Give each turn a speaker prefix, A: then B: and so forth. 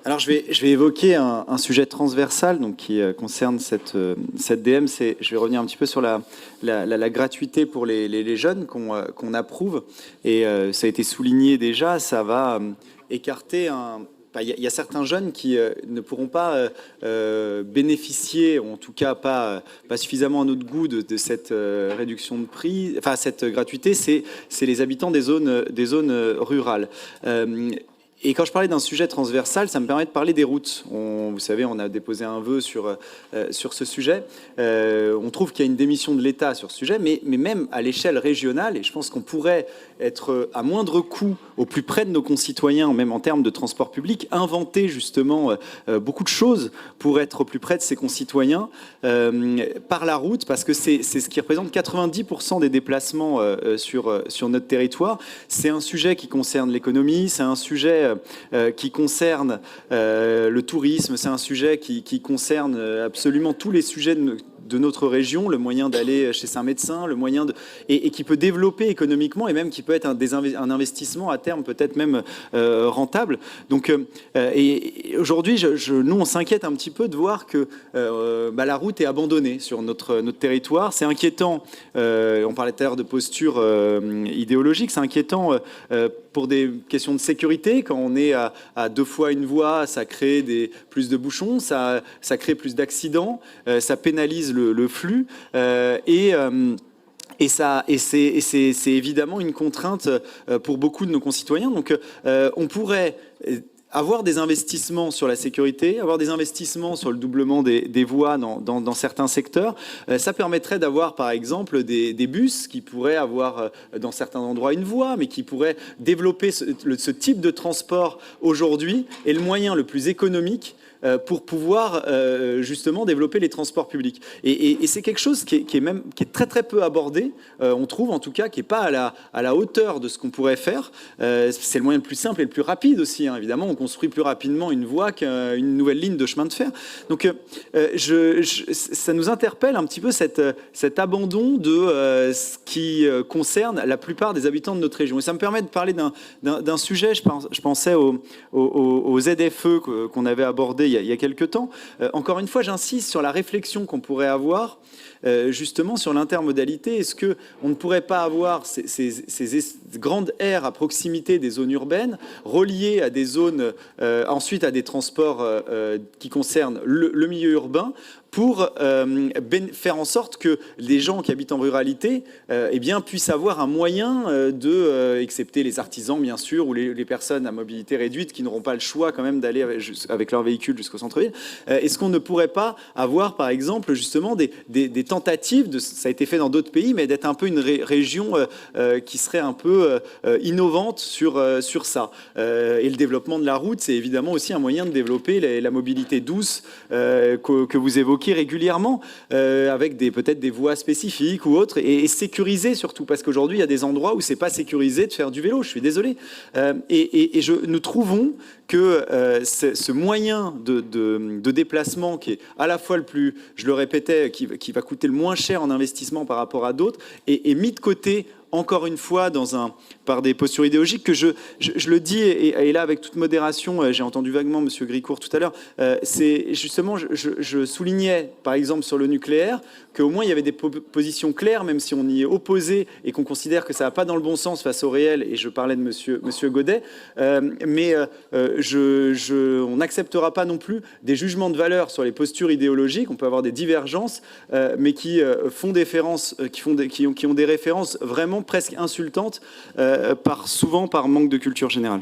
A: Alors je vais évoquer un sujet transversal donc, qui concerne cette DM. Je vais revenir un petit peu sur la gratuité pour les jeunes qu'on approuve. Et ça a été souligné déjà, ça va écarter il y a certains jeunes qui ne pourront pas bénéficier, ou en tout cas pas suffisamment à notre goût, de cette réduction de prix, enfin cette gratuité, c'est les habitants des zones rurales. Et quand je parlais d'un sujet transversal, ça me permet de parler des routes. Vous savez, on a déposé un vœu sur ce sujet. On trouve qu'il y a une démission de l'État sur ce sujet, mais même à l'échelle régionale, et je pense qu'on pourrait être à moindre coût au plus près de nos concitoyens, même en termes de transport public, inventer justement beaucoup de choses pour être au plus près de ses concitoyens par la route, parce que c'est ce qui représente 90% des déplacements sur notre territoire. C'est un sujet qui concerne l'économie, c'est un sujet qui concerne le tourisme, c'est un sujet qui concerne absolument tous les sujets de notre région, le moyen d'aller chez un médecin, le moyen et qui peut développer économiquement et même qui peut être un investissement à terme peut-être même rentable. Donc, et aujourd'hui, nous, on s'inquiète un petit peu de voir que la route est abandonnée sur notre territoire. C'est inquiétant, on parlait tout à l'heure de posture idéologique, c'est inquiétant pour des questions de sécurité. Quand on est à 2 fois une voie, ça crée plus de bouchons, ça crée plus d'accidents, ça pénalise le flux et c'est évidemment une contrainte pour beaucoup de nos concitoyens. Donc on pourrait avoir des investissements sur la sécurité, avoir des investissements sur le doublement des voies dans certains secteurs. Ça permettrait d'avoir, par exemple, des bus qui pourraient avoir, dans certains endroits, une voie, mais qui pourraient développer ce type de transport aujourd'hui est le moyen le plus économique pour pouvoir justement développer les transports publics. Et c'est quelque chose qui est très très peu abordé, on trouve en tout cas, qui n'est pas à la hauteur de ce qu'on pourrait faire. C'est le moyen le plus simple et le plus rapide aussi, hein. Évidemment, on construit plus rapidement une voie qu'une nouvelle ligne de chemin de fer. Donc ça nous interpelle un petit peu cet abandon de ce qui concerne la plupart des habitants de notre région. Et ça me permet de parler d'un sujet, je pensais aux ZFE qu'on avait abordé il y a quelques temps. Encore une fois, j'insiste sur la réflexion qu'on pourrait avoir justement sur l'intermodalité. Est-ce qu'on ne pourrait pas avoir ces grandes aires à proximité des zones urbaines, reliées à des zones, ensuite à des transports qui concernent le milieu urbain, pour faire en sorte que les gens qui habitent en ruralité puissent avoir un moyen excepté les artisans bien sûr, ou les personnes à mobilité réduite qui n'auront pas le choix quand même d'aller avec leur véhicule jusqu'au centre-ville. Est-ce qu'on ne pourrait pas avoir par exemple justement des tentatives, ça a été fait dans d'autres pays, mais d'être un peu une région qui serait un peu innovante sur ça. Et le développement de la route, c'est évidemment aussi un moyen de développer la mobilité douce que vous évoquez régulièrement, avec peut-être des voies spécifiques ou autres, et sécurisées surtout, parce qu'aujourd'hui il y a des endroits où c'est pas sécurisé de faire du vélo, je suis désolé. Nous trouvons que ce moyen de déplacement qui est à la fois le plus, je le répétais, qui va coûter le moins cher en investissement par rapport à d'autres, est mis de côté encore une fois par des postures idéologiques que je le dis, et là avec toute modération, j'ai entendu vaguement M. Gricourt tout à l'heure, c'est justement, je soulignais par exemple sur le nucléaire qu'au moins il y avait des positions claires, même si on y est opposé et qu'on considère que ça ne va pas dans le bon sens face au réel, et je parlais de M. Godet, mais on n'acceptera pas non plus des jugements de valeur sur les postures idéologiques. On peut avoir des divergences, mais qui ont des références vraiment presque insultantes, souvent par manque de culture générale.